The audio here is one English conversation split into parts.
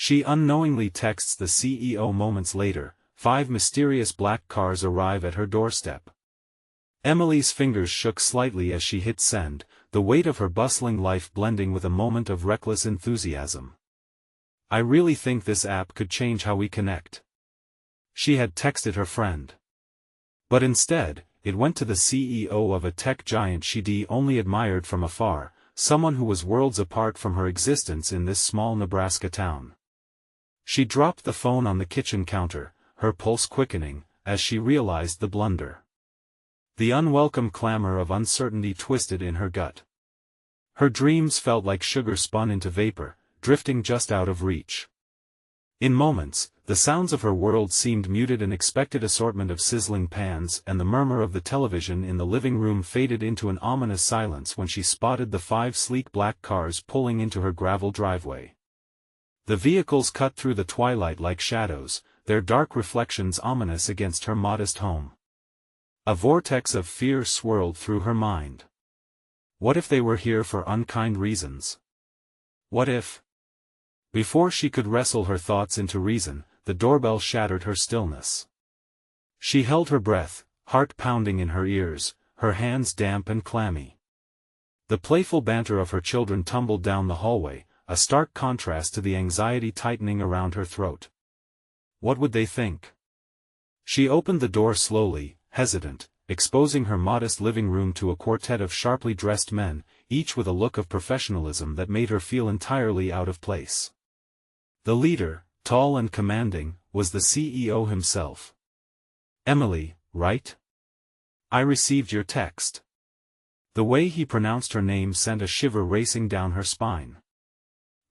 She unknowingly texts the CEO moments later. 5 mysterious black cars arrive at her doorstep. Emily's fingers shook slightly as she hit send, the weight of her bustling life blending with a moment of reckless enthusiasm. I really think this app could change how we connect. She had texted her friend. But instead, it went to the CEO of a tech giant she'd only admired from afar, someone who was worlds apart from her existence in this small Nebraska town. She dropped the phone on the kitchen counter, her pulse quickening, as she realized the blunder. The unwelcome clamor of uncertainty twisted in her gut. Her dreams felt like sugar spun into vapor, drifting just out of reach. In moments, the sounds of her world seemed muted, an expected assortment of sizzling pans and the murmur of the television in the living room faded into an ominous silence when she spotted the 5 sleek black cars pulling into her gravel driveway. The vehicles cut through the twilight like shadows, their dark reflections ominous against her modest home. A vortex of fear swirled through her mind. What if they were here for unkind reasons? What if? Before she could wrestle her thoughts into reason, the doorbell shattered her stillness. She held her breath, heart pounding in her ears, her hands damp and clammy. The playful banter of her children tumbled down the hallway, a stark contrast to the anxiety tightening around her throat. What would they think? She opened the door slowly, hesitant, exposing her modest living room to a quartet of sharply dressed men, each with a look of professionalism that made her feel entirely out of place. The leader, tall and commanding, was the CEO himself. Emily, right? I received your text. The way he pronounced her name sent a shiver racing down her spine.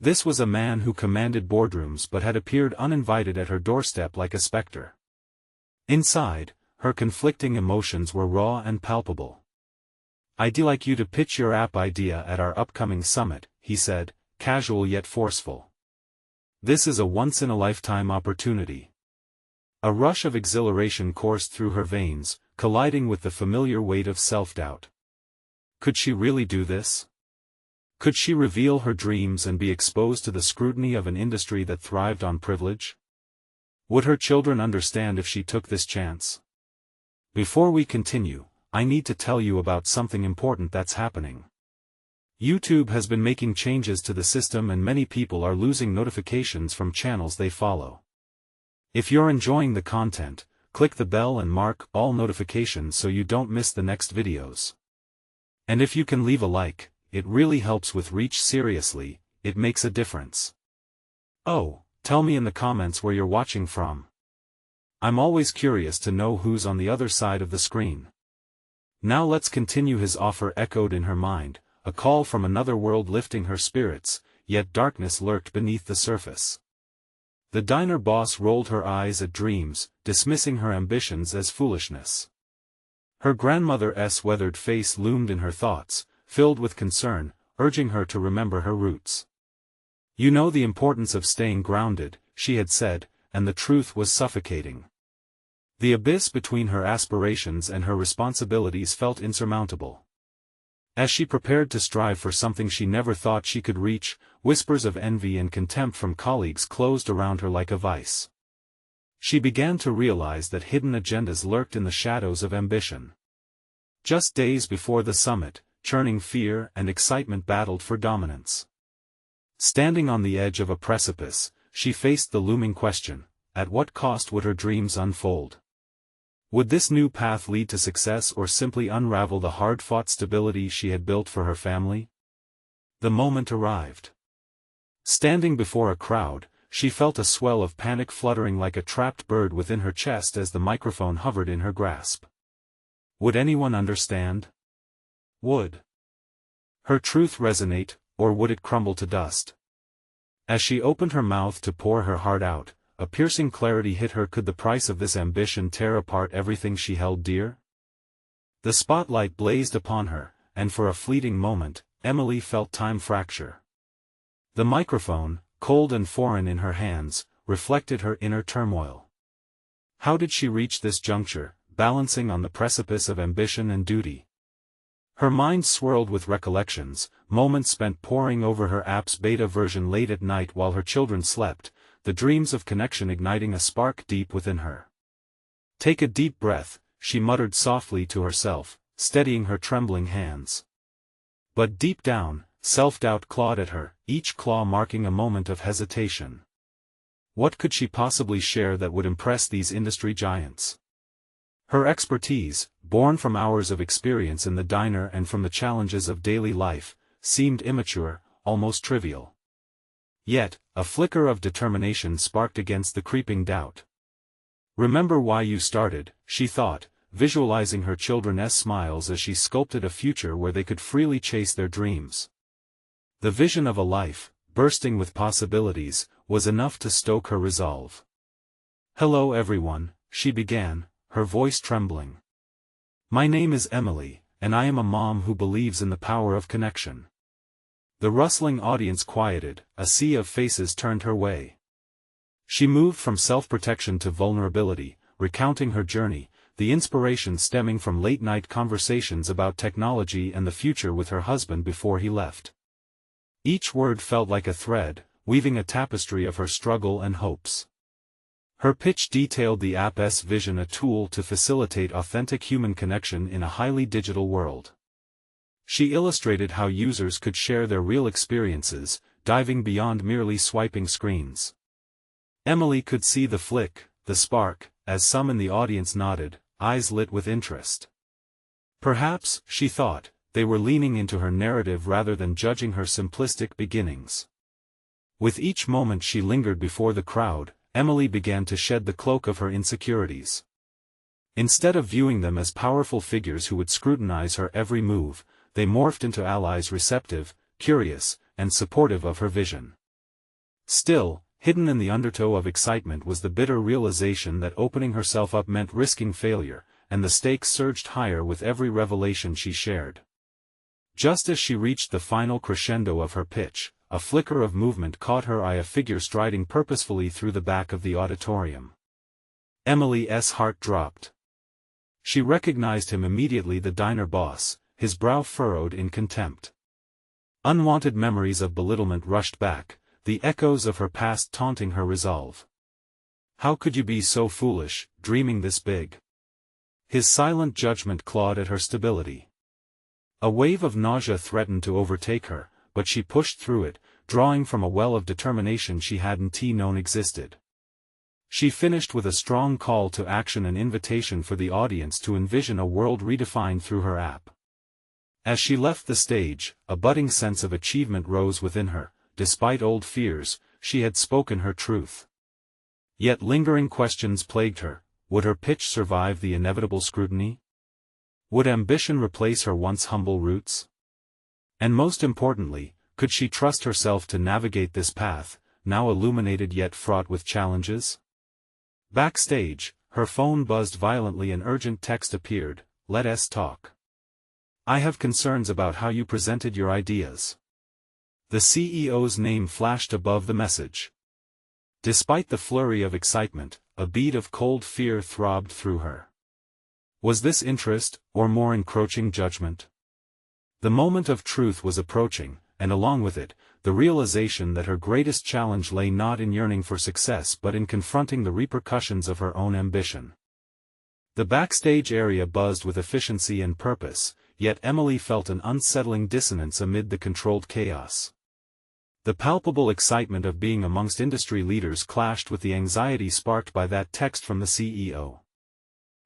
This was a man who commanded boardrooms but had appeared uninvited at her doorstep like a specter. Inside, her conflicting emotions were raw and palpable. I'd like you to pitch your app idea at our upcoming summit, he said, casual yet forceful. This is a once-in-a-lifetime opportunity. A rush of exhilaration coursed through her veins, colliding with the familiar weight of self-doubt. Could she really do this? Could she reveal her dreams and be exposed to the scrutiny of an industry that thrived on privilege? Would her children understand if she took this chance? Before we continue, I need to tell you about something important that's happening. YouTube has been making changes to the system and many people are losing notifications from channels they follow. If you're enjoying the content, click the bell and mark all notifications so you don't miss the next videos. And if you can leave a like, it really helps with reach. Seriously, it makes a difference. Oh, tell me in the comments where you're watching from. I'm always curious to know who's on the other side of the screen. Now let's continue. His offer echoed in her mind, a call from another world lifting her spirits, yet darkness lurked beneath the surface. The diner boss rolled her eyes at dreams, dismissing her ambitions as foolishness. Her grandmother's weathered face loomed in her thoughts, filled with concern, urging her to remember her roots. You know the importance of staying grounded, she had said, and the truth was suffocating. The abyss between her aspirations and her responsibilities felt insurmountable. As she prepared to strive for something she never thought she could reach, whispers of envy and contempt from colleagues closed around her like a vice. She began to realize that hidden agendas lurked in the shadows of ambition. Just days before the summit, churning fear and excitement battled for dominance. Standing on the edge of a precipice, she faced the looming question, at what cost would her dreams unfold? Would this new path lead to success or simply unravel the hard-fought stability she had built for her family? The moment arrived. Standing before a crowd, she felt a swell of panic fluttering like a trapped bird within her chest as the microphone hovered in her grasp. Would anyone understand? Would her truth resonate, or would it crumble to dust? As she opened her mouth to pour her heart out, a piercing clarity hit her. Could the price of this ambition tear apart everything she held dear? The spotlight blazed upon her, and for a fleeting moment, Emily felt time fracture. The microphone, cold and foreign in her hands, reflected her inner turmoil. How did she reach this juncture, balancing on the precipice of ambition and duty? Her mind swirled with recollections, moments spent poring over her app's beta version late at night while her children slept, the dreams of connection igniting a spark deep within her. "Take a deep breath," she muttered softly to herself, steadying her trembling hands. But deep down, self-doubt clawed at her, each claw marking a moment of hesitation. What could she possibly share that would impress these industry giants? Her expertise, born from hours of experience in the diner and from the challenges of daily life, seemed immature, almost trivial. Yet, a flicker of determination sparked against the creeping doubt. "Remember why you started," she thought, visualizing her children's smiles as she sculpted a future where they could freely chase their dreams. The vision of a life, bursting with possibilities, was enough to stoke her resolve. "Hello everyone," she began, her voice trembling. "My name is Emily, and I am a mom who believes in the power of connection." The rustling audience quieted, a sea of faces turned her way. She moved from self-protection to vulnerability, recounting her journey, the inspiration stemming from late-night conversations about technology and the future with her husband before he left. Each word felt like a thread, weaving a tapestry of her struggle and hopes. Her pitch detailed the app's vision, a tool to facilitate authentic human connection in a highly digital world. She illustrated how users could share their real experiences, diving beyond merely swiping screens. Emily could see the flick, the spark, as some in the audience nodded, eyes lit with interest. Perhaps, she thought, they were leaning into her narrative rather than judging her simplistic beginnings. With each moment she lingered before the crowd, Emily began to shed the cloak of her insecurities. Instead of viewing them as powerful figures who would scrutinize her every move, they morphed into allies receptive, curious, and supportive of her vision. Still, hidden in the undertow of excitement was the bitter realization that opening herself up meant risking failure, and the stakes surged higher with every revelation she shared. Just as she reached the final crescendo of her pitch, a flicker of movement caught her eye, a figure striding purposefully through the back of the auditorium. Emily's heart dropped. She recognized him immediately, the diner boss, his brow furrowed in contempt. Unwanted memories of belittlement rushed back, the echoes of her past taunting her resolve. "How could you be so foolish, dreaming this big?" His silent judgment clawed at her stability. A wave of nausea threatened to overtake her, but she pushed through it, drawing from a well of determination she hadn't known existed. She finished with a strong call to action, an invitation for the audience to envision a world redefined through her app. As she left the stage, a budding sense of achievement rose within her. Despite old fears, she had spoken her truth. Yet lingering questions plagued her. Would her pitch survive the inevitable scrutiny? Would ambition replace her once humble roots? And most importantly, could she trust herself to navigate this path, now illuminated yet fraught with challenges? Backstage, her phone buzzed violently. An urgent text appeared. "Let's talk. I have concerns about how you presented your ideas." The CEO's name flashed above the message. Despite the flurry of excitement, a bead of cold fear throbbed through her. Was this interest, or more encroaching judgment? The moment of truth was approaching, and along with it, the realization that her greatest challenge lay not in yearning for success but in confronting the repercussions of her own ambition. The backstage area buzzed with efficiency and purpose, yet Emily felt an unsettling dissonance amid the controlled chaos. The palpable excitement of being amongst industry leaders clashed with the anxiety sparked by that text from the CEO.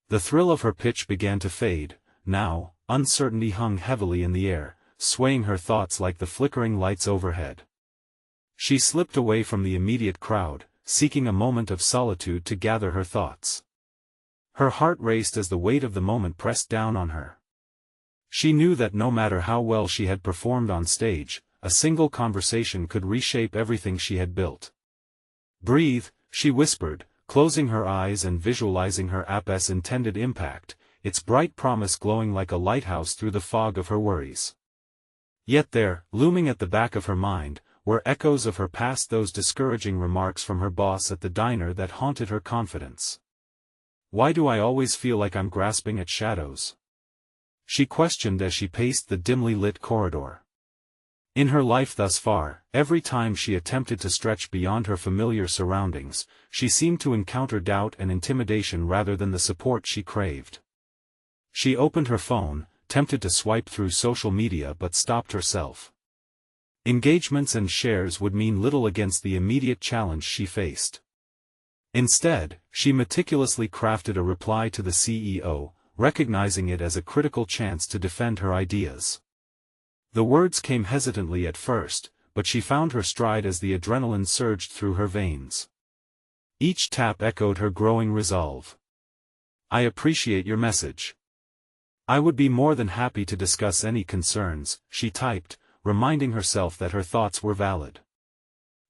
The thrill of her pitch began to fade. Now, uncertainty hung heavily in the air, swaying her thoughts like the flickering lights overhead. She slipped away from the immediate crowd, seeking a moment of solitude to gather her thoughts. Her heart raced as the weight of the moment pressed down on her. She knew that no matter how well she had performed on stage, a single conversation could reshape everything she had built. "Breathe," she whispered, closing her eyes and visualizing her app's intended impact, its bright promise glowing like a lighthouse through the fog of her worries. Yet there, looming at the back of her mind, were echoes of her past, those discouraging remarks from her boss at the diner that haunted her confidence. "Why do I always feel like I'm grasping at shadows?" she questioned as she paced the dimly lit corridor. In her life thus far, every time she attempted to stretch beyond her familiar surroundings, she seemed to encounter doubt and intimidation rather than the support she craved. She opened her phone, tempted to swipe through social media but stopped herself. Engagements and shares would mean little against the immediate challenge she faced. Instead, she meticulously crafted a reply to the CEO, recognizing it as a critical chance to defend her ideas. The words came hesitantly at first, but she found her stride as the adrenaline surged through her veins. Each tap echoed her growing resolve. "I appreciate your message. I would be more than happy to discuss any concerns," she typed, reminding herself that her thoughts were valid.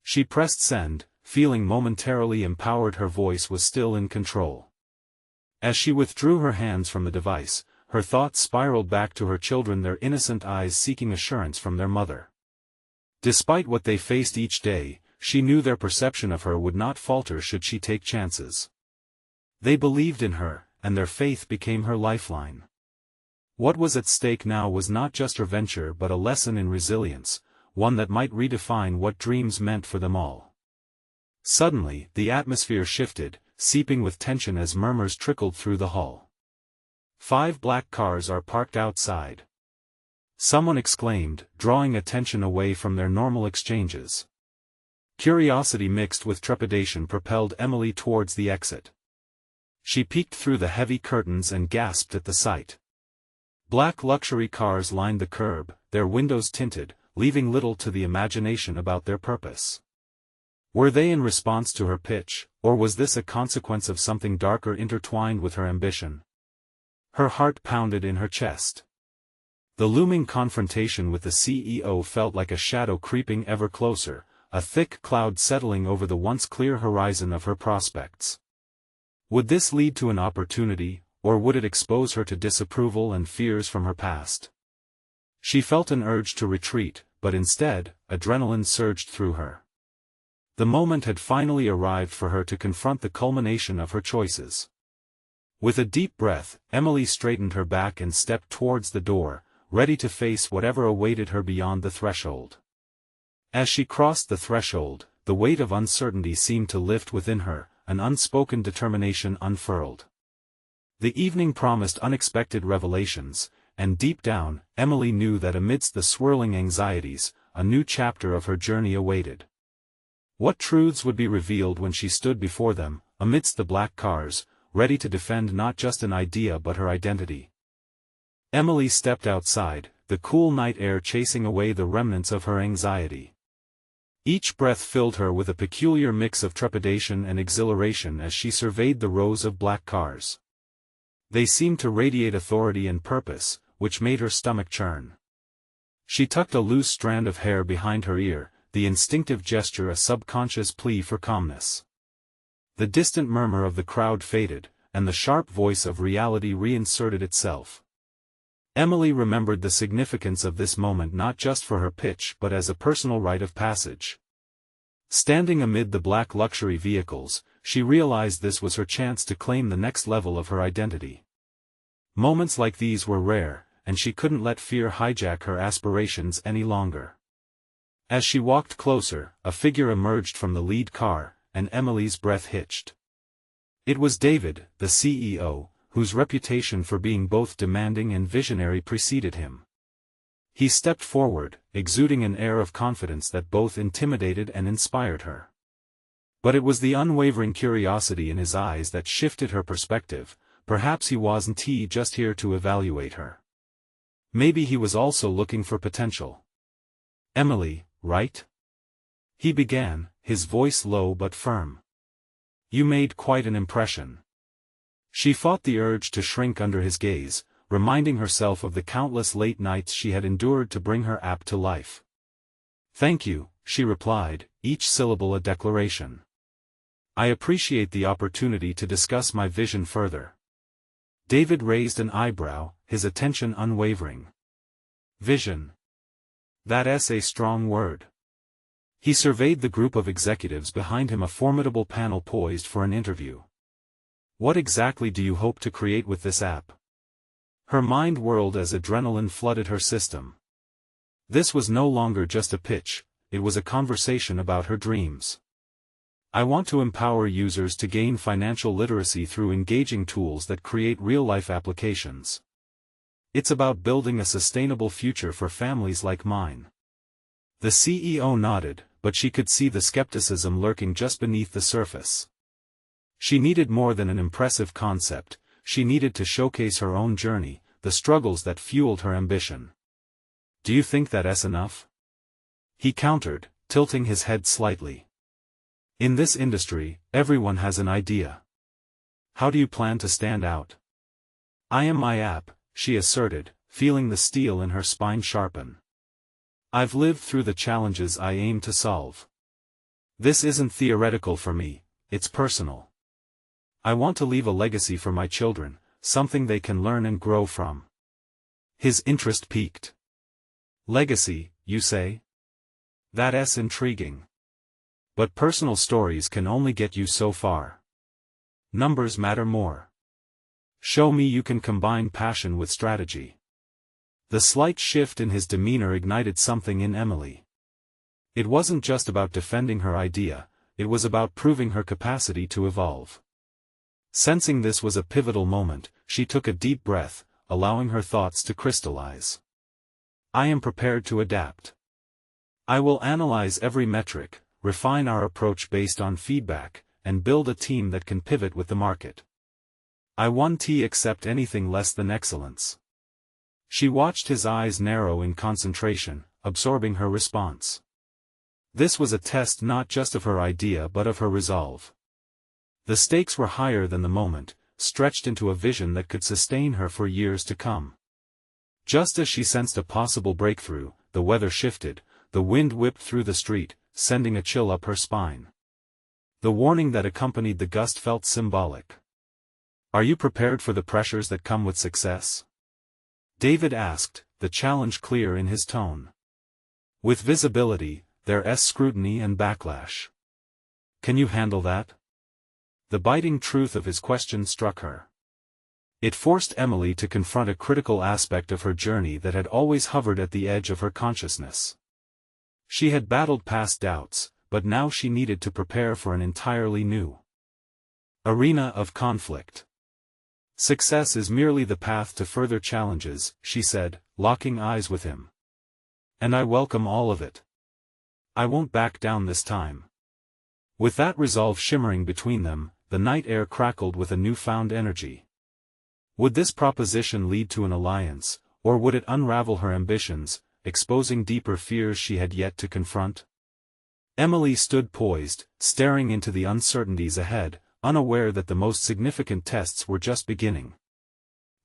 She pressed send, feeling momentarily empowered. Her voice was still in control. As she withdrew her hands from the device, her thoughts spiraled back to her children, their innocent eyes seeking assurance from their mother. Despite what they faced each day, she knew their perception of her would not falter should she take chances. They believed in her, and their faith became her lifeline. What was at stake now was not just her venture but a lesson in resilience, one that might redefine what dreams meant for them all. Suddenly, the atmosphere shifted, seeping with tension as murmurs trickled through the hall. 5 black cars are parked outside. Someone exclaimed, drawing attention away from their normal exchanges. Curiosity mixed with trepidation propelled Emily towards the exit. She peeked through the heavy curtains and gasped at the sight. Black luxury cars lined the curb, their windows tinted, leaving little to the imagination about their purpose. Were they in response to her pitch, or was this a consequence of something darker intertwined with her ambition? Her heart pounded in her chest. The looming confrontation with the CEO felt like a shadow creeping ever closer, a thick cloud settling over the once clear horizon of her prospects. Would this lead to an opportunity, or would it expose her to disapproval and fears from her past? She felt an urge to retreat, but instead, adrenaline surged through her. The moment had finally arrived for her to confront the culmination of her choices. With a deep breath, Emily straightened her back and stepped towards the door, ready to face whatever awaited her beyond the threshold. As she crossed the threshold, the weight of uncertainty seemed to lift within her, an unspoken determination unfurled. The evening promised unexpected revelations, and deep down, Emily knew that amidst the swirling anxieties, a new chapter of her journey awaited. What truths would be revealed when she stood before them, amidst the black cars, ready to defend not just an idea but her identity? Emily stepped outside, the cool night air chasing away the remnants of her anxiety. Each breath filled her with a peculiar mix of trepidation and exhilaration as she surveyed the rows of black cars. They seemed to radiate authority and purpose, which made her stomach churn. She tucked a loose strand of hair behind her ear, the instinctive gesture a subconscious plea for calmness. The distant murmur of the crowd faded, and the sharp voice of reality reinserted itself. Emily remembered the significance of this moment not just for her pitch but as a personal rite of passage. Standing amid the black luxury vehicles, she realized this was her chance to claim the next level of her identity. Moments like these were rare, and she couldn't let fear hijack her aspirations any longer. As she walked closer, a figure emerged from the lead car, and Emily's breath hitched. It was David, the CEO, whose reputation for being both demanding and visionary preceded him. He stepped forward, exuding an air of confidence that both intimidated and inspired her. But it was the unwavering curiosity in his eyes that shifted her perspective. Perhaps he wasn't just here to evaluate her. Maybe he was also looking for potential. "Emily, right?" he began, his voice low but firm. "You made quite an impression." She fought the urge to shrink under his gaze, reminding herself of the countless late nights she had endured to bring her app to life. "Thank you," she replied, each syllable a declaration. "I appreciate the opportunity to discuss my vision further." David raised an eyebrow, his attention unwavering. "Vision? That's a strong word." He surveyed the group of executives behind him, a formidable panel poised for an interview. "What exactly do you hope to create with this app?" Her mind whirled as adrenaline flooded her system. This was no longer just a pitch, it was a conversation about her dreams. I want to empower users to gain financial literacy through engaging tools that create real-life applications. It's about building a sustainable future for families like mine. The CEO nodded, but she could see the skepticism lurking just beneath the surface. She needed more than an impressive concept, she needed to showcase her own journey, the struggles that fueled her ambition. Do you think that's enough? He countered, tilting his head slightly. In this industry, everyone has an idea. How do you plan to stand out? I am my app, she asserted, feeling the steel in her spine sharpen. I've lived through the challenges I aim to solve. This isn't theoretical for me, it's personal. I want to leave a legacy for my children, something they can learn and grow from. His interest piqued. Legacy, you say? That's intriguing. But personal stories can only get you so far. Numbers matter more. Show me you can combine passion with strategy. The slight shift in his demeanor ignited something in Emily. It wasn't just about defending her idea, it was about proving her capacity to evolve. Sensing this was a pivotal moment, she took a deep breath, allowing her thoughts to crystallize. I am prepared to adapt. I will analyze every metric, refine our approach based on feedback, and build a team that can pivot with the market. I won't accept anything less than excellence. She watched his eyes narrow in concentration, absorbing her response. This was a test not just of her idea but of her resolve. The stakes were higher than the moment, stretched into a vision that could sustain her for years to come. Just as she sensed a possible breakthrough, the weather shifted, the wind whipped through the street, sending a chill up her spine. The warning that accompanied the gust felt symbolic. Are you prepared for the pressures that come with success? David asked, the challenge clear in his tone. With visibility, there's scrutiny and backlash. Can you handle that? The biting truth of his question struck her. It forced Emily to confront a critical aspect of her journey that had always hovered at the edge of her consciousness. She had battled past doubts, but now she needed to prepare for an entirely new arena of conflict. Success is merely the path to further challenges, she said, locking eyes with him. And I welcome all of it. I won't back down this time. With that resolve shimmering between them, the night air crackled with a newfound energy. Would this proposition lead to an alliance, or would it unravel her ambitions, exposing deeper fears she had yet to confront? Emily stood poised, staring into the uncertainties ahead, unaware that the most significant tests were just beginning.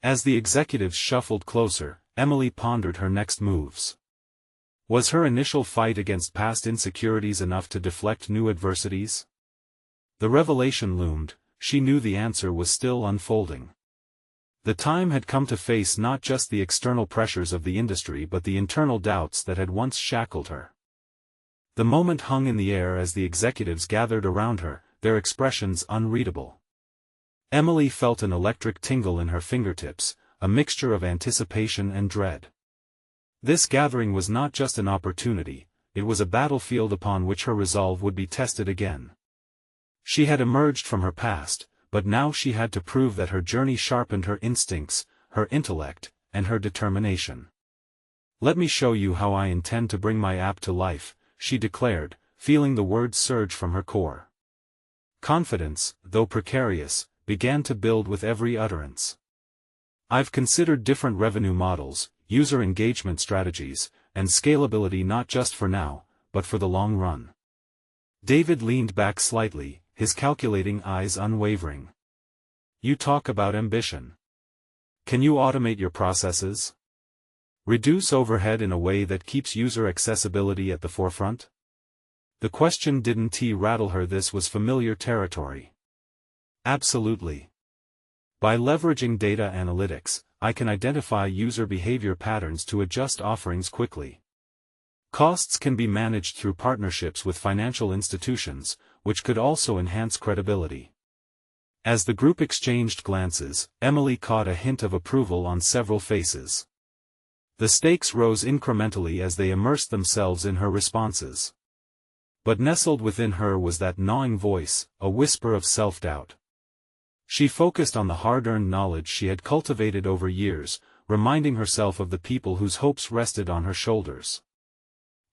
As the executives shuffled closer, Emily pondered her next moves. Was her initial fight against past insecurities enough to deflect new adversities? The revelation loomed, she knew the answer was still unfolding. The time had come to face not just the external pressures of the industry but the internal doubts that had once shackled her. The moment hung in the air as the executives gathered around her, their expressions unreadable. Emily felt an electric tingle in her fingertips, a mixture of anticipation and dread. This gathering was not just an opportunity, it was a battlefield upon which her resolve would be tested again. She had emerged from her past, but now she had to prove that her journey sharpened her instincts, her intellect, and her determination. Let me show you how I intend to bring my app to life, she declared, feeling the words surge from her core. Confidence, though precarious, began to build with every utterance. I've considered different revenue models, user engagement strategies, and scalability not just for now, but for the long run. David leaned back slightly, his calculating eyes unwavering. You talk about ambition. Can you automate your processes? Reduce overhead in a way that keeps user accessibility at the forefront? The question didn't rattle her. This was familiar territory. Absolutely. By leveraging data analytics, I can identify user behavior patterns to adjust offerings quickly. Costs can be managed through partnerships with financial institutions, which could also enhance credibility. As the group exchanged glances, Emily caught a hint of approval on several faces. The stakes rose incrementally as they immersed themselves in her responses. But nestled within her was that gnawing voice, a whisper of self-doubt. She focused on the hard-earned knowledge she had cultivated over years, reminding herself of the people whose hopes rested on her shoulders.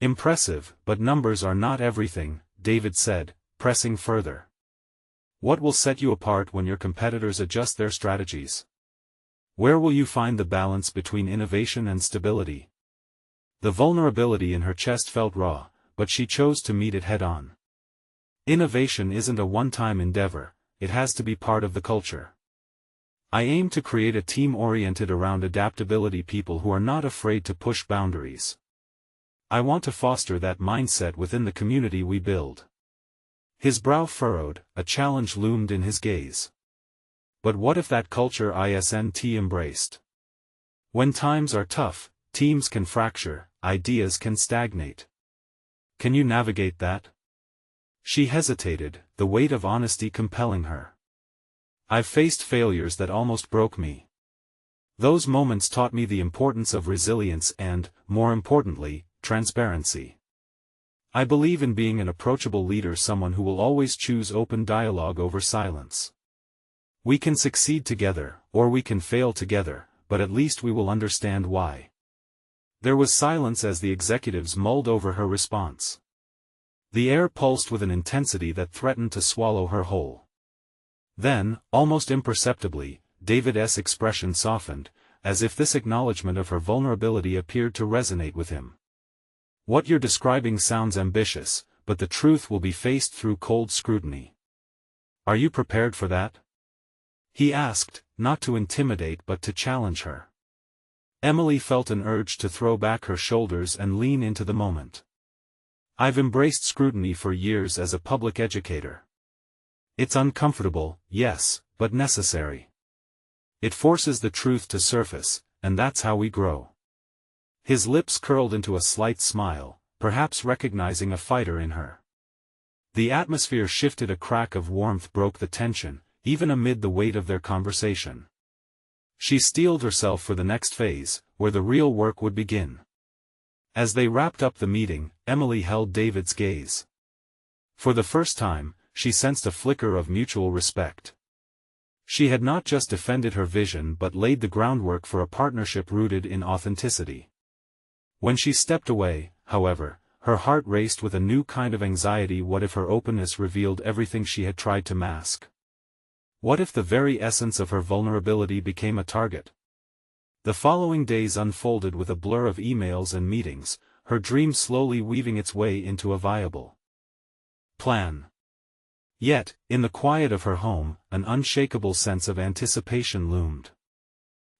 "Impressive, but numbers are not everything," David said, pressing further. "What will set you apart when your competitors adjust their strategies? Where will you find the balance between innovation and stability?" The vulnerability in her chest felt raw, but she chose to meet it head-on. Innovation isn't a one-time endeavor, it has to be part of the culture. "I aim to create a team oriented around adaptability, people who are not afraid to push boundaries. I want to foster that mindset within the community we build." His brow furrowed, a challenge loomed in his gaze. But what if that culture isn't embraced? When times are tough, teams can fracture, ideas can stagnate. Can you navigate that? She hesitated, the weight of honesty compelling her. "I've faced failures that almost broke me. Those moments taught me the importance of resilience and, more importantly, transparency. I believe in being an approachable leader, someone who will always choose open dialogue over silence. We can succeed together, or we can fail together, but at least we will understand why." There was silence as the executives mulled over her response. The air pulsed with an intensity that threatened to swallow her whole. Then, almost imperceptibly, David's expression softened, as if this acknowledgement of her vulnerability appeared to resonate with him. "What you're describing sounds ambitious, but the truth will be faced through cold scrutiny. Are you prepared for that?" He asked, not to intimidate but to challenge her. Emily felt an urge to throw back her shoulders and lean into the moment. "I've embraced scrutiny for years as a public educator. It's uncomfortable, yes, but necessary. It forces the truth to surface, and that's how we grow." His lips curled into a slight smile, perhaps recognizing a fighter in her. The atmosphere shifted, a crack of warmth broke the tension, even amid the weight of their conversation. She steeled herself for the next phase, where the real work would begin. As they wrapped up the meeting, Emily held David's gaze. For the first time, she sensed a flicker of mutual respect. She had not just defended her vision but laid the groundwork for a partnership rooted in authenticity. When she stepped away, however, her heart raced with a new kind of anxiety. What if her openness revealed everything she had tried to mask? What if the very essence of her vulnerability became a target? The following days unfolded with a blur of emails and meetings, her dream slowly weaving its way into a viable plan. Yet, in the quiet of her home, an unshakable sense of anticipation loomed.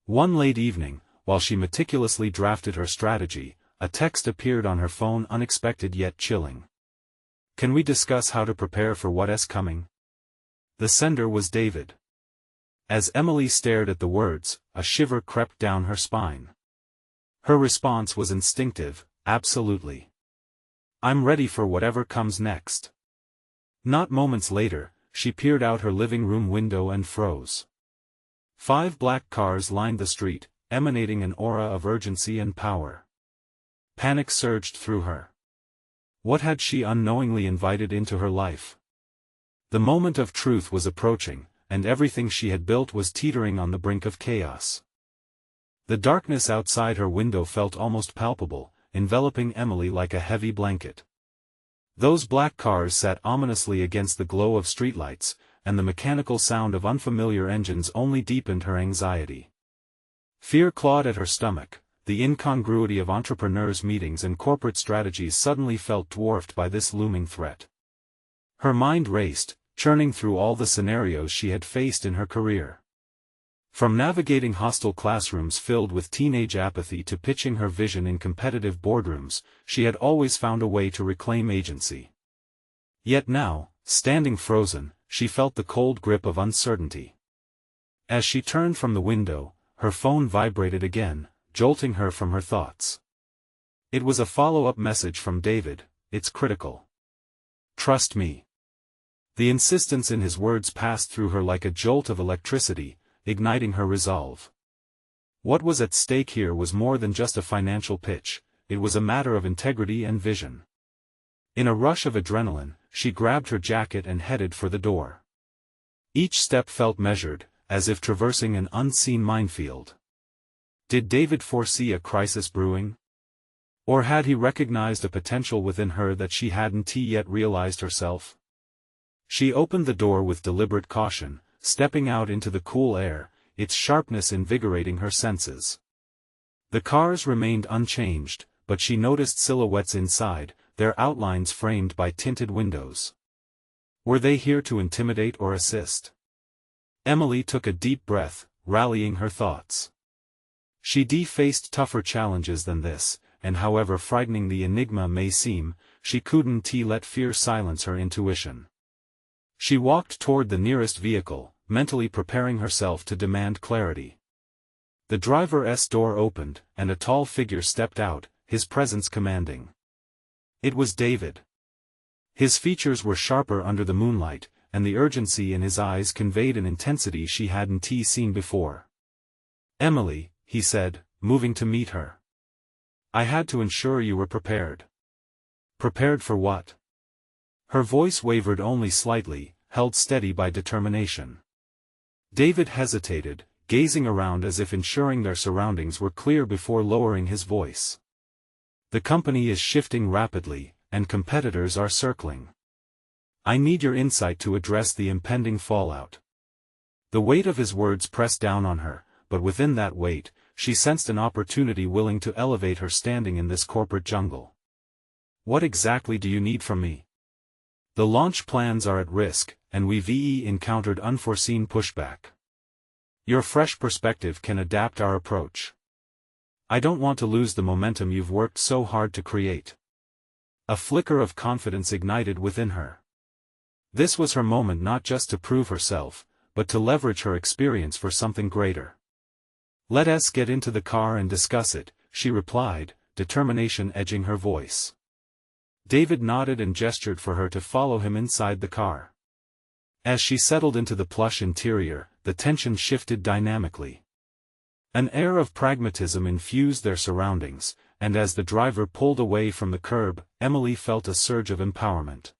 One late evening, while she meticulously drafted her strategy, a text appeared on her phone, unexpected yet chilling. "Can we discuss how to prepare for what's coming?" The sender was David. As Emily stared at the words, a shiver crept down her spine. Her response was instinctive, "Absolutely. I'm ready for whatever comes next." Not moments later, she peered out her living room window and froze. 5 black cars lined the street, emanating an aura of urgency and power. Panic surged through her. What had she unknowingly invited into her life? The moment of truth was approaching, and everything she had built was teetering on the brink of chaos. The darkness outside her window felt almost palpable, enveloping Emily like a heavy blanket. Those black cars sat ominously against the glow of streetlights, and the mechanical sound of unfamiliar engines only deepened her anxiety. Fear clawed at her stomach. The incongruity of entrepreneurs' meetings and corporate strategies suddenly felt dwarfed by this looming threat. Her mind raced, churning through all the scenarios she had faced in her career. From navigating hostile classrooms filled with teenage apathy to pitching her vision in competitive boardrooms, she had always found a way to reclaim agency. Yet now, standing frozen, she felt the cold grip of uncertainty. As she turned from the window, her phone vibrated again, jolting her from her thoughts. It was a follow-up message from David. "It's critical. Trust me." The insistence in his words passed through her like a jolt of electricity, igniting her resolve. What was at stake here was more than just a financial pitch, it was a matter of integrity and vision. In a rush of adrenaline, she grabbed her jacket and headed for the door. Each step felt measured, as if traversing an unseen minefield. Did David foresee a crisis brewing? Or had he recognized a potential within her that she hadn't yet realized herself? She opened the door with deliberate caution, stepping out into the cool air, its sharpness invigorating her senses. The cars remained unchanged, but she noticed silhouettes inside, their outlines framed by tinted windows. Were they here to intimidate or assist? Emily took a deep breath, rallying her thoughts. She faced tougher challenges than this, and however frightening the enigma may seem, she couldn't let fear silence her intuition. She walked toward the nearest vehicle, mentally preparing herself to demand clarity. The driver's door opened, and a tall figure stepped out, his presence commanding. It was David. His features were sharper under the moonlight, and the urgency in his eyes conveyed an intensity she hadn't seen before. "Emily," he said, moving to meet her. "I had to ensure you were prepared." "Prepared for what?" Her voice wavered only slightly, held steady by determination. David hesitated, gazing around as if ensuring their surroundings were clear before lowering his voice. "The company is shifting rapidly, and competitors are circling. I need your insight to address the impending fallout." The weight of his words pressed down on her, but within that weight, she sensed an opportunity willing to elevate her standing in this corporate jungle. "What exactly do you need from me?" "The launch plans are at risk, and we've encountered unforeseen pushback. Your fresh perspective can adapt our approach. I don't want to lose the momentum you've worked so hard to create." A flicker of confidence ignited within her. This was her moment not just to prove herself, but to leverage her experience for something greater. "Let us get into the car and discuss it," she replied, determination edging her voice. David nodded and gestured for her to follow him inside the car. As she settled into the plush interior, the tension shifted dynamically. An air of pragmatism infused their surroundings, and as the driver pulled away from the curb, Emily felt a surge of empowerment.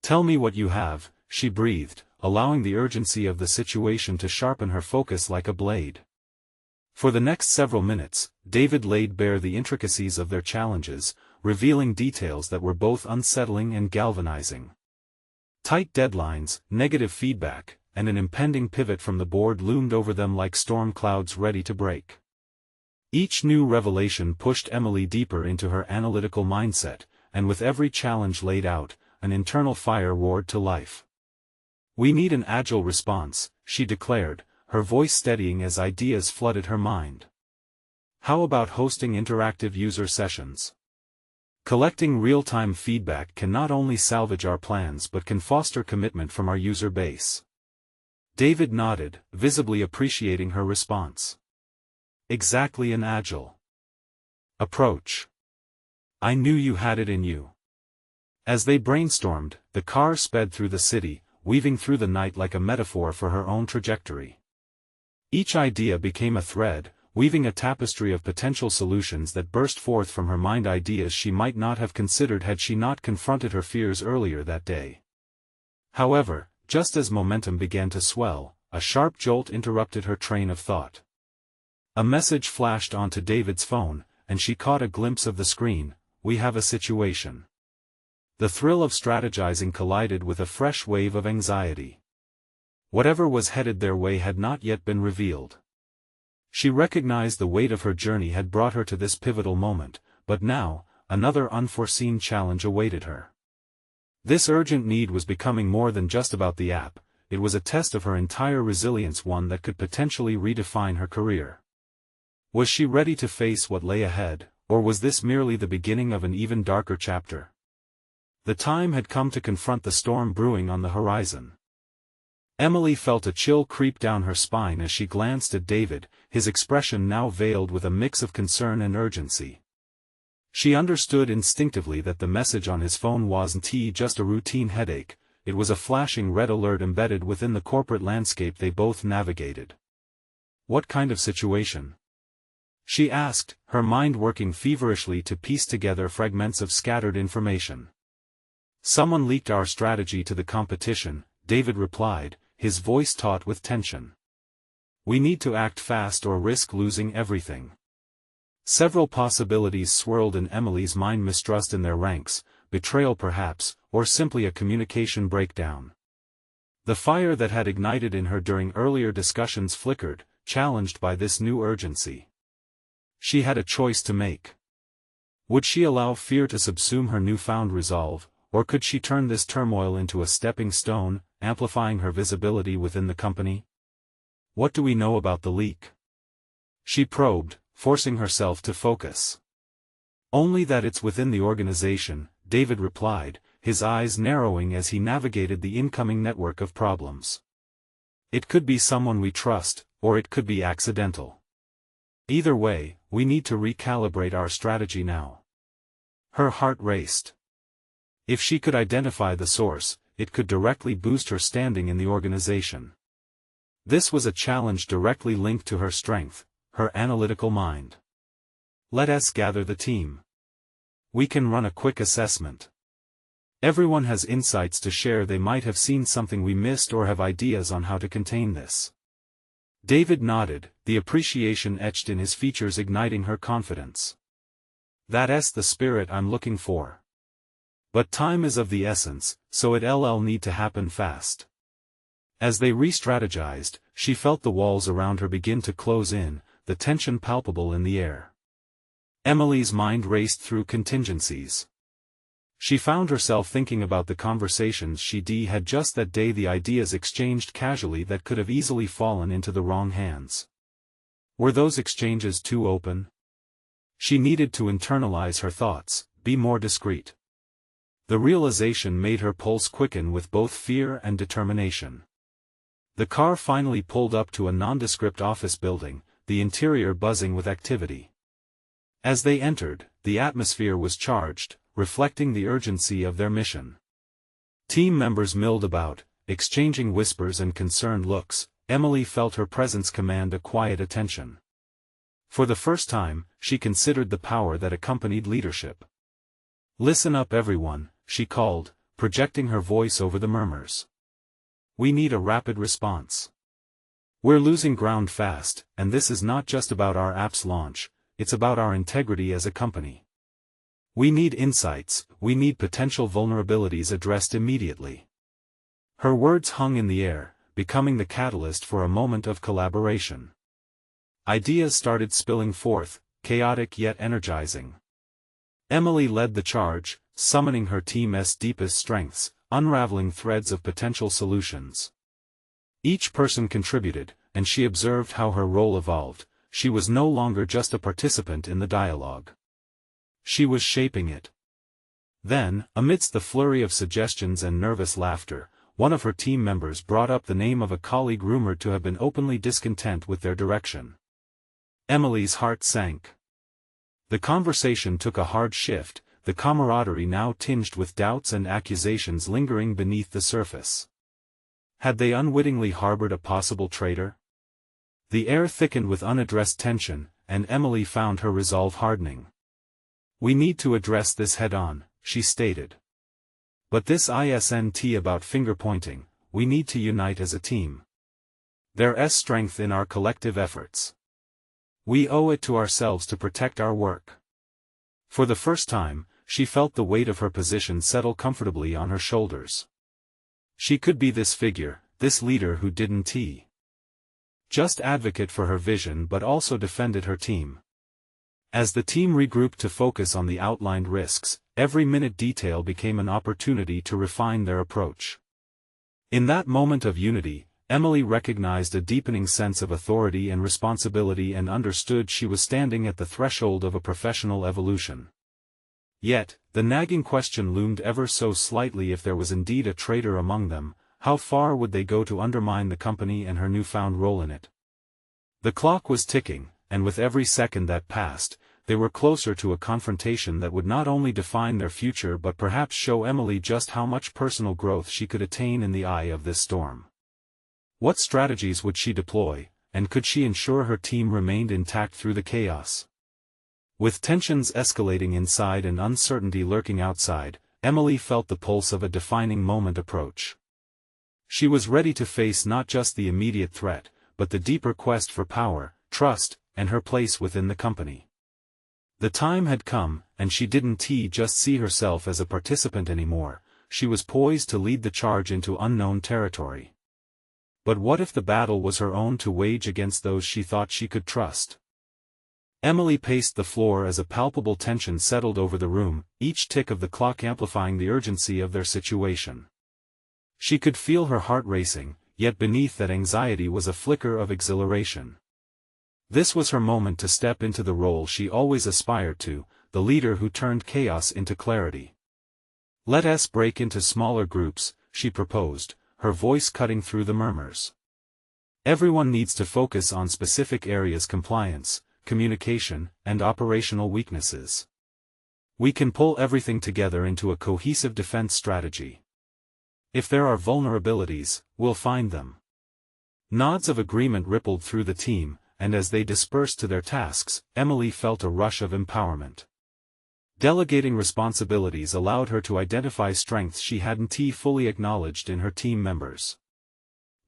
"Tell me what you have," she breathed, allowing the urgency of the situation to sharpen her focus like a blade. For the next several minutes, David laid bare the intricacies of their challenges, revealing details that were both unsettling and galvanizing. Tight deadlines, negative feedback, and an impending pivot from the board loomed over them like storm clouds ready to break. Each new revelation pushed Emily deeper into her analytical mindset, and with every challenge laid out, an internal fire roared to life. "We need an agile response," she declared, her voice steadying as ideas flooded her mind. "How about hosting interactive user sessions? Collecting real-time feedback can not only salvage our plans but can foster commitment from our user base." David nodded, visibly appreciating her response. "Exactly, an agile approach. I knew you had it in you." As they brainstormed, the car sped through the city, weaving through the night like a metaphor for her own trajectory. Each idea became a thread, weaving a tapestry of potential solutions that burst forth from her mind, ideas she might not have considered had she not confronted her fears earlier that day. However, just as momentum began to swell, a sharp jolt interrupted her train of thought. A message flashed onto David's phone, and she caught a glimpse of the screen. "We have a situation." The thrill of strategizing collided with a fresh wave of anxiety. Whatever was headed their way had not yet been revealed. She recognized the weight of her journey had brought her to this pivotal moment, but now, another unforeseen challenge awaited her. This urgent need was becoming more than just about the app, it was a test of her entire resilience, one that could potentially redefine her career. Was she ready to face what lay ahead, or was this merely the beginning of an even darker chapter? The time had come to confront the storm brewing on the horizon. Emily felt a chill creep down her spine as she glanced at David, his expression now veiled with a mix of concern and urgency. She understood instinctively that the message on his phone wasn't just a routine headache, it was a flashing red alert embedded within the corporate landscape they both navigated. What kind of situation? she asked, her mind working feverishly to piece together fragments of scattered information. Someone leaked our strategy to the competition, David replied, his voice taut with tension. We need to act fast or risk losing everything. Several possibilities swirled in Emily's mind: mistrust in their ranks, betrayal perhaps, or simply a communication breakdown. The fire that had ignited in her during earlier discussions flickered, challenged by this new urgency. She had a choice to make. Would she allow fear to subsume her newfound resolve, or could she turn this turmoil into a stepping stone, amplifying her visibility within the company? What do we know about the leak? She probed, forcing herself to focus. Only that it's within the organization, David replied, his eyes narrowing as he navigated the incoming network of problems. It could be someone we trust, or it could be accidental. Either way, we need to recalibrate our strategy now. Her heart raced. If she could identify the source, it could directly boost her standing in the organization. This was a challenge directly linked to her strength, her analytical mind. Let us gather the team. We can run a quick assessment. Everyone has insights to share. They might have seen something we missed or have ideas on how to contain this. David nodded, the appreciation etched in his features igniting her confidence. That's the spirit I'm looking for. But time is of the essence, so it'll need to happen fast. As they re-strategized, she felt the walls around her begin to close in, the tension palpable in the air. Emily's mind raced through contingencies. She found herself thinking about the conversations she had just that day, the ideas exchanged casually that could have easily fallen into the wrong hands. Were those exchanges too open? She needed to internalize her thoughts, be more discreet. The realization made her pulse quicken with both fear and determination. The car finally pulled up to a nondescript office building, the interior buzzing with activity. As they entered, the atmosphere was charged, reflecting the urgency of their mission. Team members milled about, exchanging whispers and concerned looks. Emily felt her presence command a quiet attention. For the first time, she considered the power that accompanied leadership. Listen up everyone, she called, projecting her voice over the murmurs. We need a rapid response. We're losing ground fast, and this is not just about our app's launch, it's about our integrity as a company. We need insights, we need potential vulnerabilities addressed immediately. Her words hung in the air, becoming the catalyst for a moment of collaboration. Ideas started spilling forth, chaotic yet energizing. Emily led the charge, summoning her team's deepest strengths, unraveling threads of potential solutions. Each person contributed, and she observed how her role evolved. She was no longer just a participant in the dialogue. She was shaping it. Then, amidst the flurry of suggestions and nervous laughter, one of her team members brought up the name of a colleague rumored to have been openly discontent with their direction. Emily's heart sank. The conversation took a hard shift, the camaraderie now tinged with doubts and accusations lingering beneath the surface. Had they unwittingly harbored a possible traitor? The air thickened with unaddressed tension, and Emily found her resolve hardening. We need to address this head-on, she stated. But this isn't about finger-pointing, we need to unite as a team. There's strength in our collective efforts. We owe it to ourselves to protect our work. For the first time, she felt the weight of her position settle comfortably on her shoulders. She could be this figure, this leader who didn't just advocate for her vision but also defended her team. As the team regrouped to focus on the outlined risks, every minute detail became an opportunity to refine their approach. In that moment of unity, Emily recognized a deepening sense of authority and responsibility and understood she was standing at the threshold of a professional evolution. Yet, the nagging question loomed ever so slightly: if there was indeed a traitor among them, how far would they go to undermine the company and her newfound role in it? The clock was ticking, and with every second that passed, they were closer to a confrontation that would not only define their future but perhaps show Emily just how much personal growth she could attain in the eye of this storm. What strategies would she deploy, and could she ensure her team remained intact through the chaos? With tensions escalating inside and uncertainty lurking outside, Emily felt the pulse of a defining moment approach. She was ready to face not just the immediate threat, but the deeper quest for power, trust, and her place within the company. The time had come, and she didn't just see herself as a participant anymore. She was poised to lead the charge into unknown territory. But what if the battle was her own to wage against those she thought she could trust? Emily paced the floor as a palpable tension settled over the room, each tick of the clock amplifying the urgency of their situation. She could feel her heart racing, yet beneath that anxiety was a flicker of exhilaration. This was her moment to step into the role she always aspired to, the leader who turned chaos into clarity. "Let us break into smaller groups," she proposed, her voice cutting through the murmurs. "Everyone needs to focus on specific areas: compliance, communication, and operational weaknesses. We can pull everything together into a cohesive defense strategy. If there are vulnerabilities, we'll find them." Nods of agreement rippled through the team, and as they dispersed to their tasks, Emily felt a rush of empowerment. Delegating responsibilities allowed her to identify strengths she hadn't fully acknowledged in her team members.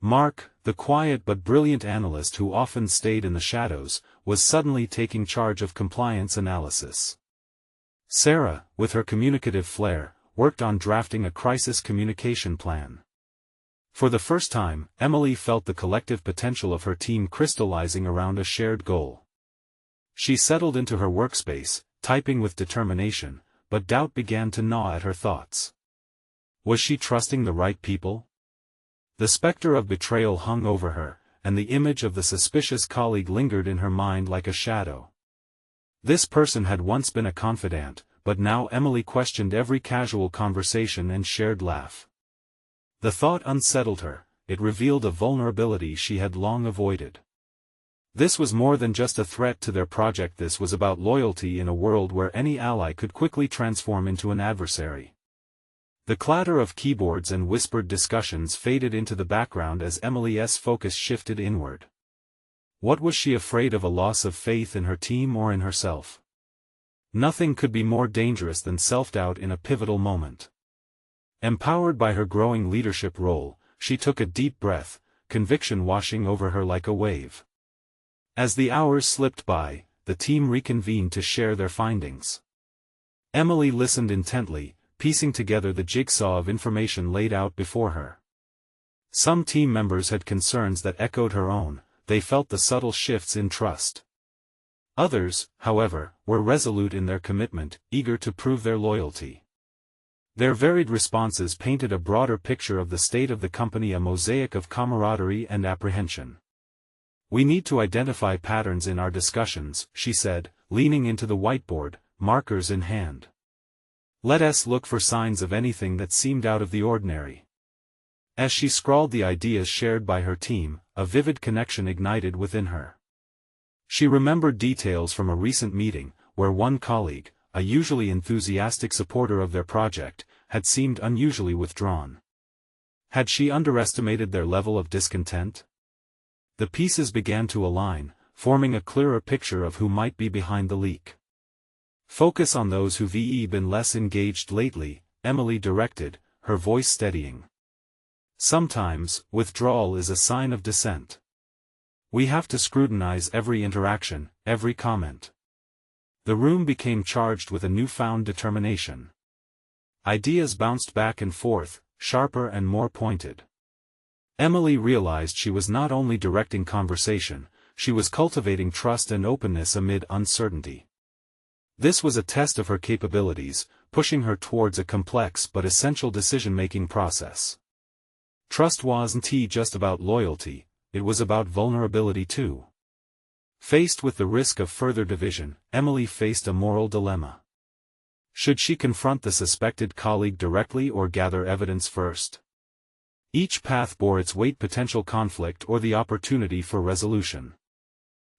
Mark, the quiet but brilliant analyst who often stayed in the shadows, was suddenly taking charge of compliance analysis. Sarah, with her communicative flair, worked on drafting a crisis communication plan. For the first time, Emily felt the collective potential of her team crystallizing around a shared goal. She settled into her workspace, typing with determination, but doubt began to gnaw at her thoughts. Was she trusting the right people? The specter of betrayal hung over her, and the image of the suspicious colleague lingered in her mind like a shadow. This person had once been a confidant, but now Emily questioned every casual conversation and shared laugh. The thought unsettled her. It revealed a vulnerability she had long avoided. This was more than just a threat to their project. This was about loyalty in a world where any ally could quickly transform into an adversary. The clatter of keyboards and whispered discussions faded into the background as Emily's focus shifted inward. What was she afraid of? A loss of faith in her team or in herself? Nothing could be more dangerous than self-doubt in a pivotal moment. Empowered by her growing leadership role, she took a deep breath, conviction washing over her like a wave. As the hours slipped by, the team reconvened to share their findings. Emily listened intently, piecing together the jigsaw of information laid out before her. Some team members had concerns that echoed her own. They felt the subtle shifts in trust. Others, however, were resolute in their commitment, eager to prove their loyalty. Their varied responses painted a broader picture of the state of the company, a mosaic of camaraderie and apprehension. "We need to identify patterns in our discussions," she said, leaning into the whiteboard, markers in hand. "Let us look for signs of anything that seemed out of the ordinary." As she scrawled the ideas shared by her team, a vivid connection ignited within her. She remembered details from a recent meeting, where one colleague, a usually enthusiastic supporter of their project, had seemed unusually withdrawn. Had she underestimated their level of discontent? The pieces began to align, forming a clearer picture of who might be behind the leak. "Focus on those who've been less engaged lately," Emily directed, her voice steadying. "Sometimes, withdrawal is a sign of dissent. We have to scrutinize every interaction, every comment." The room became charged with a newfound determination. Ideas bounced back and forth, sharper and more pointed. Emily realized she was not only directing conversation, she was cultivating trust and openness amid uncertainty. This was a test of her capabilities, pushing her towards a complex but essential decision-making process. Trust wasn't just about loyalty, it was about vulnerability too. Faced with the risk of further division, Emily faced a moral dilemma. Should she confront the suspected colleague directly or gather evidence first? Each path bore its weight: potential conflict or the opportunity for resolution.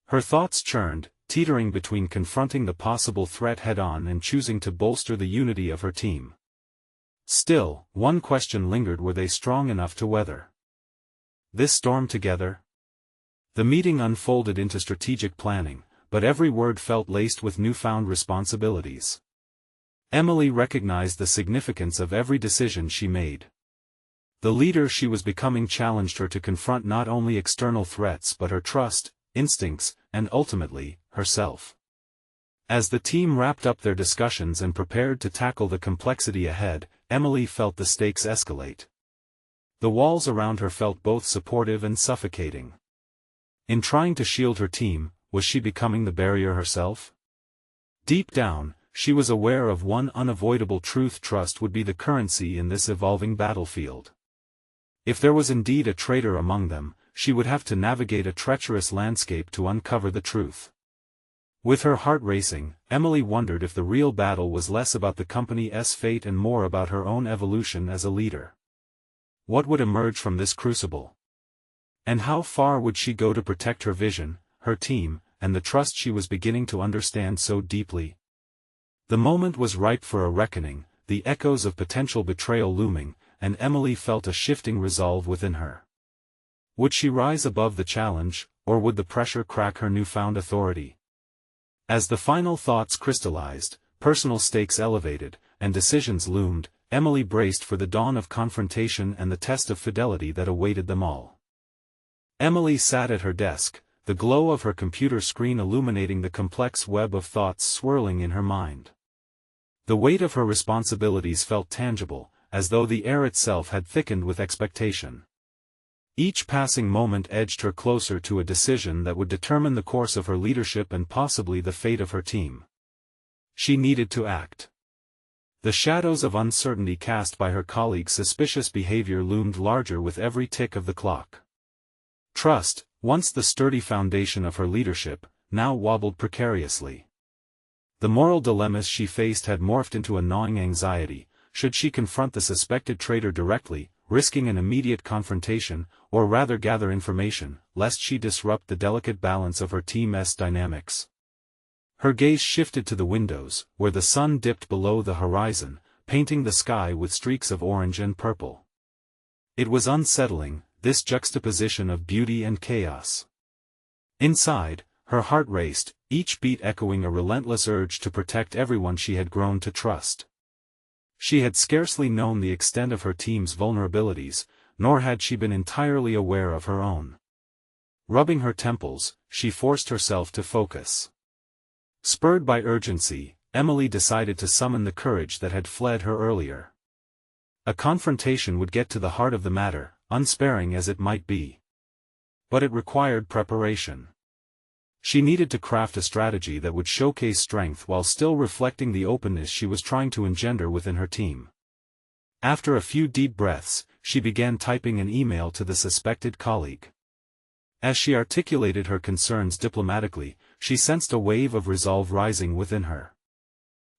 Her thoughts churned, teetering between confronting the possible threat head-on and choosing to bolster the unity of her team. Still, one question lingered: were they strong enough to weather this storm together? The meeting unfolded into strategic planning, but every word felt laced with newfound responsibilities. Emily recognized the significance of every decision she made. The leader she was becoming challenged her to confront not only external threats but her trust, instincts, and ultimately, herself. As the team wrapped up their discussions and prepared to tackle the complexity ahead, Emily felt the stakes escalate. The walls around her felt both supportive and suffocating. In trying to shield her team, was she becoming the barrier herself? Deep down, she was aware of one unavoidable truth: trust would be the currency in this evolving battlefield. If there was indeed a traitor among them, she would have to navigate a treacherous landscape to uncover the truth. With her heart racing, Emily wondered if the real battle was less about the company's fate and more about her own evolution as a leader. What would emerge from this crucible? And how far would she go to protect her vision, her team, and the trust she was beginning to understand so deeply? The moment was ripe for a reckoning, the echoes of potential betrayal looming, and Emily felt a shifting resolve within her. Would she rise above the challenge, or would the pressure crack her newfound authority? As the final thoughts crystallized, personal stakes elevated, and decisions loomed, Emily braced for the dawn of confrontation and the test of fidelity that awaited them all. Emily sat at her desk, the glow of her computer screen illuminating the complex web of thoughts swirling in her mind. The weight of her responsibilities felt tangible, as though the air itself had thickened with expectation. Each passing moment edged her closer to a decision that would determine the course of her leadership and possibly the fate of her team. She needed to act. The shadows of uncertainty cast by her colleagues' suspicious behavior loomed larger with every tick of the clock. Trust, once the sturdy foundation of her leadership, now wobbled precariously. The moral dilemmas she faced had morphed into a gnawing anxiety. Should she confront the suspected traitor directly, risking an immediate confrontation, or rather gather information, lest she disrupt the delicate balance of her team's dynamics? Her gaze shifted to the windows, where the sun dipped below the horizon, painting the sky with streaks of orange and purple. It was unsettling, this juxtaposition of beauty and chaos. Inside, her heart raced, each beat echoing a relentless urge to protect everyone she had grown to trust. She had scarcely known the extent of her team's vulnerabilities, nor had she been entirely aware of her own. Rubbing her temples, she forced herself to focus. Spurred by urgency, Emily decided to summon the courage that had fled her earlier. A confrontation would get to the heart of the matter, unsparing as it might be. But it required preparation. She needed to craft a strategy that would showcase strength while still reflecting the openness she was trying to engender within her team. After a few deep breaths, she began typing an email to the suspected colleague. As she articulated her concerns diplomatically, she sensed a wave of resolve rising within her.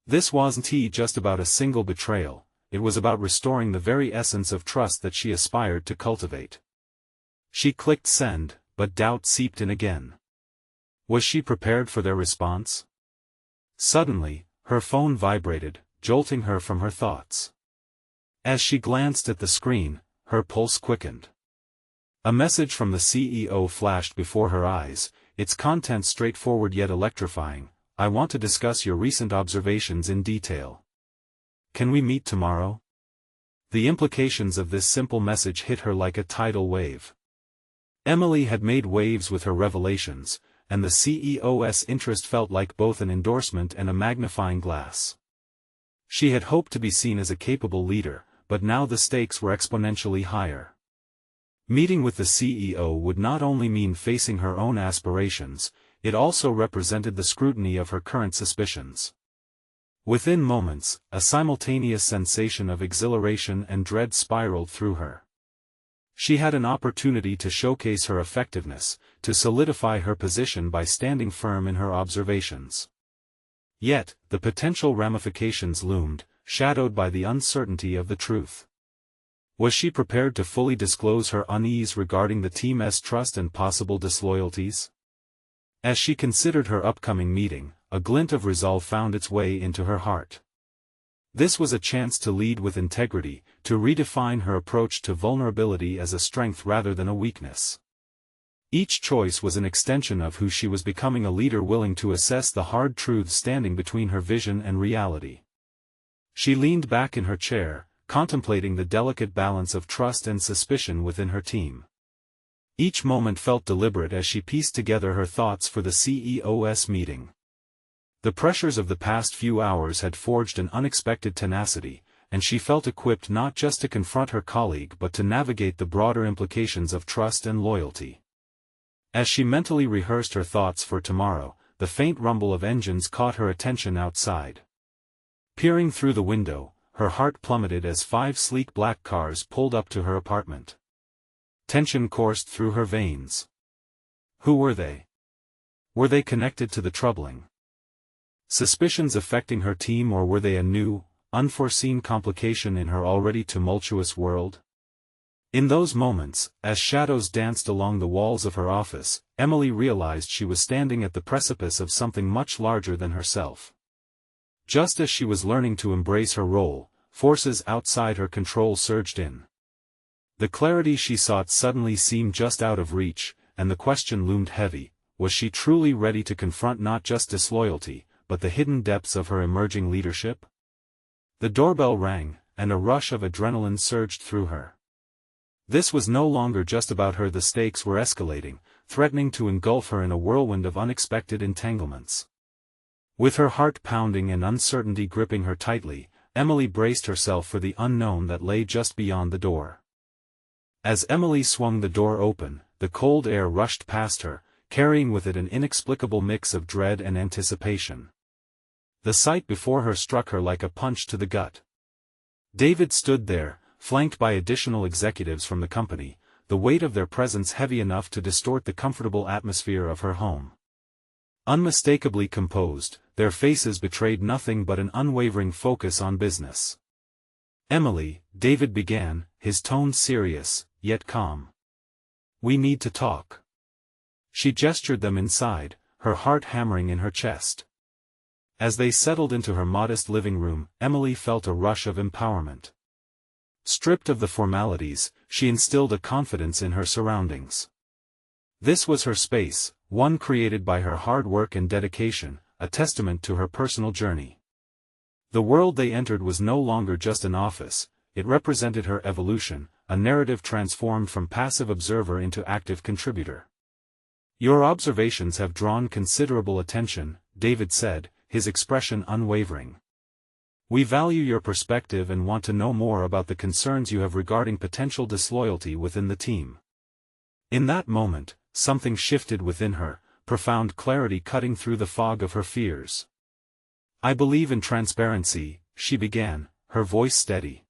This wasn't just about a single betrayal, it was about restoring the very essence of trust that she aspired to cultivate. She clicked send, but doubt seeped in again. Was she prepared for their response? Suddenly, her phone vibrated, jolting her from her thoughts. As she glanced at the screen, her pulse quickened. A message from the CEO flashed before her eyes, its content straightforward yet electrifying. "I want to discuss your recent observations in detail. Can we meet tomorrow?" The implications of this simple message hit her like a tidal wave. Emily had made waves with her revelations, and the CEO's interest felt like both an endorsement and a magnifying glass. She had hoped to be seen as a capable leader, but now the stakes were exponentially higher. Meeting with the CEO would not only mean facing her own aspirations, it also represented the scrutiny of her current suspicions. Within moments, a simultaneous sensation of exhilaration and dread spiraled through her. She had an opportunity to showcase her effectiveness, to solidify her position by standing firm in her observations. Yet, the potential ramifications loomed, shadowed by the uncertainty of the truth. Was she prepared to fully disclose her unease regarding the team's trust and possible disloyalties? As she considered her upcoming meeting, a glint of resolve found its way into her heart. This was a chance to lead with integrity, to redefine her approach to vulnerability as a strength rather than a weakness. Each choice was an extension of who she was becoming, a leader willing to assess the hard truths standing between her vision and reality. She leaned back in her chair, contemplating the delicate balance of trust and suspicion within her team. Each moment felt deliberate as she pieced together her thoughts for the CEO's meeting. The pressures of the past few hours had forged an unexpected tenacity, and she felt equipped not just to confront her colleague but to navigate the broader implications of trust and loyalty. As she mentally rehearsed her thoughts for tomorrow, the faint rumble of engines caught her attention outside. Peering through the window, her heart plummeted as 5 sleek black cars pulled up to her apartment. Tension coursed through her veins. Who were they? Were they connected to the troubling suspicions affecting her team, or were they a new, unforeseen complication in her already tumultuous world? In those moments, as shadows danced along the walls of her office, Emily realized she was standing at the precipice of something much larger than herself. Just as she was learning to embrace her role, forces outside her control surged in. The clarity she sought suddenly seemed just out of reach, and the question loomed heavy: was she truly ready to confront not just disloyalty, but the hidden depths of her emerging leadership? The doorbell rang, and a rush of adrenaline surged through her. This was no longer just about her. The stakes were escalating, threatening to engulf her in a whirlwind of unexpected entanglements. With her heart pounding and uncertainty gripping her tightly, Emily braced herself for the unknown that lay just beyond the door. As Emily swung the door open, the cold air rushed past her, carrying with it an inexplicable mix of dread and anticipation. The sight before her struck her like a punch to the gut. David stood there, flanked by additional executives from the company, the weight of their presence heavy enough to distort the comfortable atmosphere of her home. Unmistakably composed, their faces betrayed nothing but an unwavering focus on business. "Emily," David began, his tone serious, yet calm. "We need to talk." She gestured them inside, her heart hammering in her chest. As they settled into her modest living room, Emily felt a rush of empowerment. Stripped of the formalities, she instilled a confidence in her surroundings. This was her space, one created by her hard work and dedication, a testament to her personal journey. The world they entered was no longer just an office, it represented her evolution, a narrative transformed from passive observer into active contributor. "Your observations have drawn considerable attention," David said, his expression unwavering. "We value your perspective and want to know more about the concerns you have regarding potential disloyalty within the team." In that moment, something shifted within her, profound clarity cutting through the fog of her fears. "I believe in transparency," she began, her voice steady.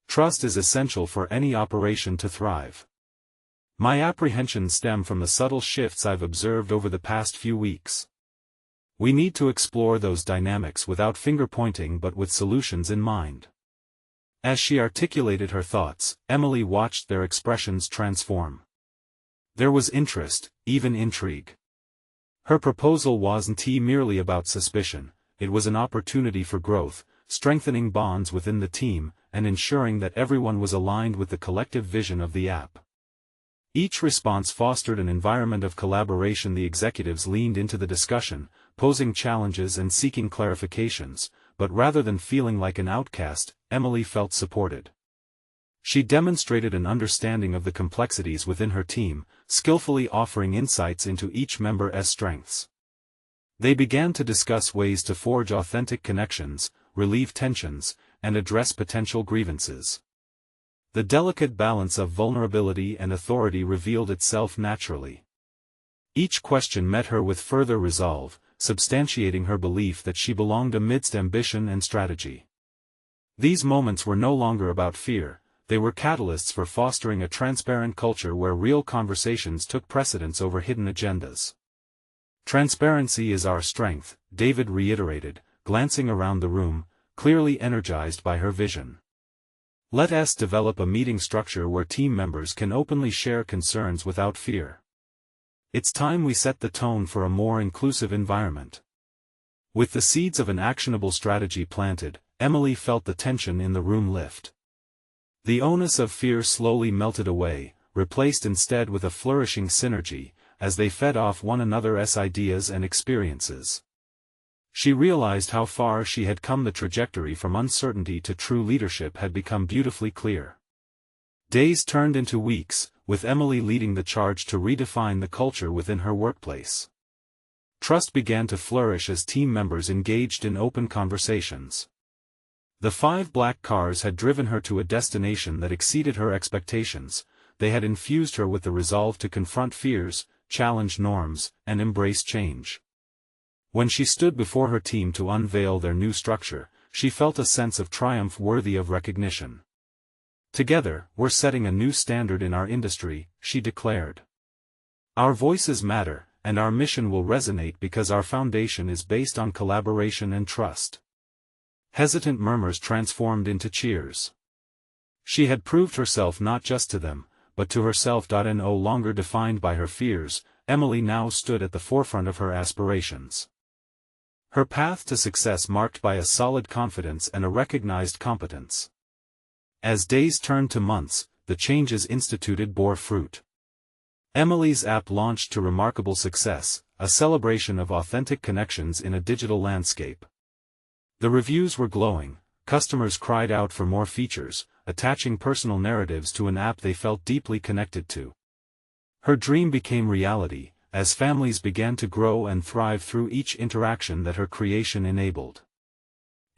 "Trust is essential for any operation to thrive. My apprehensions stem from the subtle shifts I've observed over the past few weeks. We need to explore those dynamics without finger-pointing but with solutions in mind." As she articulated her thoughts, Emily watched their expressions transform. There was interest, even intrigue. Her proposal wasn't merely about suspicion, it was an opportunity for growth, strengthening bonds within the team, and ensuring that everyone was aligned with the collective vision of the app. Each response fostered an environment of collaboration. The executives leaned into the discussion, posing challenges and seeking clarifications, but rather than feeling like an outcast, Emily felt supported. She demonstrated an understanding of the complexities within her team, skillfully offering insights into each member's strengths. They began to discuss ways to forge authentic connections, relieve tensions, and address potential grievances. The delicate balance of vulnerability and authority revealed itself naturally. Each question met her with further resolve, substantiating her belief that she belonged amidst ambition and strategy. These moments were no longer about fear, they were catalysts for fostering a transparent culture where real conversations took precedence over hidden agendas. "Transparency is our strength," David reiterated, glancing around the room, clearly energized by her vision. "Let us develop a meeting structure where team members can openly share concerns without fear. It's time we set the tone for a more inclusive environment." With the seeds of an actionable strategy planted, Emily felt the tension in the room lift. The onus of fear slowly melted away, replaced instead with a flourishing synergy, as they fed off one another's ideas and experiences. She realized how far she had come. The trajectory from uncertainty to true leadership had become beautifully clear. Days turned into weeks, with Emily leading the charge to redefine the culture within her workplace. Trust began to flourish as team members engaged in open conversations. The 5 black cars had driven her to a destination that exceeded her expectations. They had infused her with the resolve to confront fears, challenge norms, and embrace change. When she stood before her team to unveil their new structure, she felt a sense of triumph worthy of recognition. "Together, we're setting a new standard in our industry," she declared. "Our voices matter, and our mission will resonate because our foundation is based on collaboration and trust." Hesitant murmurs transformed into cheers. She had proved herself not just to them, but to herself. No longer defined by her fears, Emily now stood at the forefront of her aspirations. Her path to success marked by a solid confidence and a recognized competence. As days turned to months, the changes instituted bore fruit. Emily's app launched to remarkable success, a celebration of authentic connections in a digital landscape. The reviews were glowing. Customers cried out for more features, attaching personal narratives to an app they felt deeply connected to. Her dream became reality, as families began to grow and thrive through each interaction that her creation enabled.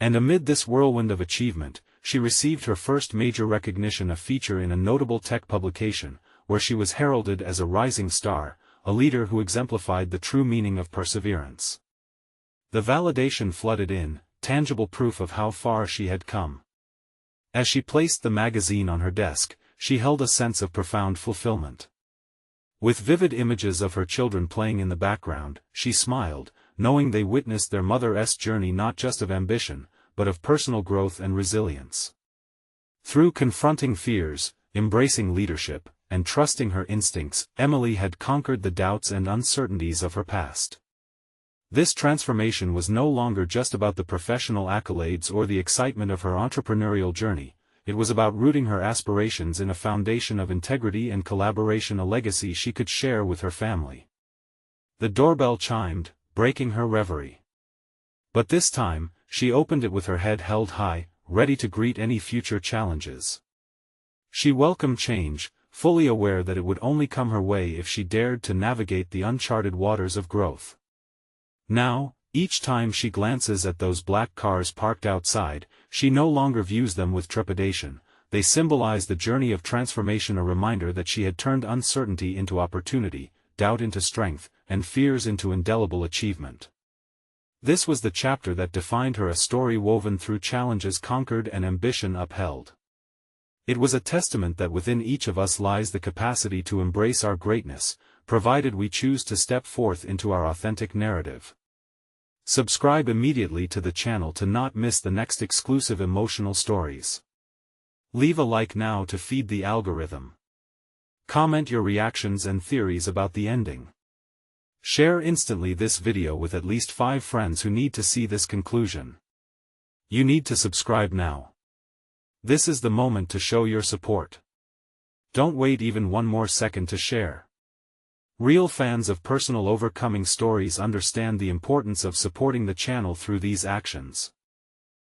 And amid this whirlwind of achievement, she received her first major recognition, a feature in a notable tech publication, where she was heralded as a rising star, a leader who exemplified the true meaning of perseverance. The validation flooded in, tangible proof of how far she had come. As she placed the magazine on her desk, she held a sense of profound fulfillment. With vivid images of her children playing in the background, she smiled, knowing they witnessed their mother's journey not just of ambition, but of personal growth and resilience. Through confronting fears, embracing leadership, and trusting her instincts, Emily had conquered the doubts and uncertainties of her past. This transformation was no longer just about the professional accolades or the excitement of her entrepreneurial journey. It was about rooting her aspirations in a foundation of integrity and collaboration, a legacy she could share with her family. The doorbell chimed, breaking her reverie. But this time, she opened it with her head held high, ready to greet any future challenges. She welcomed change, fully aware that it would only come her way if she dared to navigate the uncharted waters of growth. Now, each time she glances at those black cars parked outside, she no longer views them with trepidation. They symbolize the journey of transformation, a reminder that she had turned uncertainty into opportunity, doubt into strength, and fears into indelible achievement. This was the chapter that defined her, a story woven through challenges conquered and ambition upheld. It was a testament that within each of us lies the capacity to embrace our greatness, provided we choose to step forth into our authentic narrative. Subscribe immediately to the channel to not miss the next exclusive emotional stories. Leave a like now to feed the algorithm. Comment your reactions and theories about the ending. Share instantly this video with at least 5 friends who need to see this conclusion. You need to subscribe now. This is the moment to show your support. Don't wait even one more second to share. Real fans of personal overcoming stories understand the importance of supporting the channel through these actions.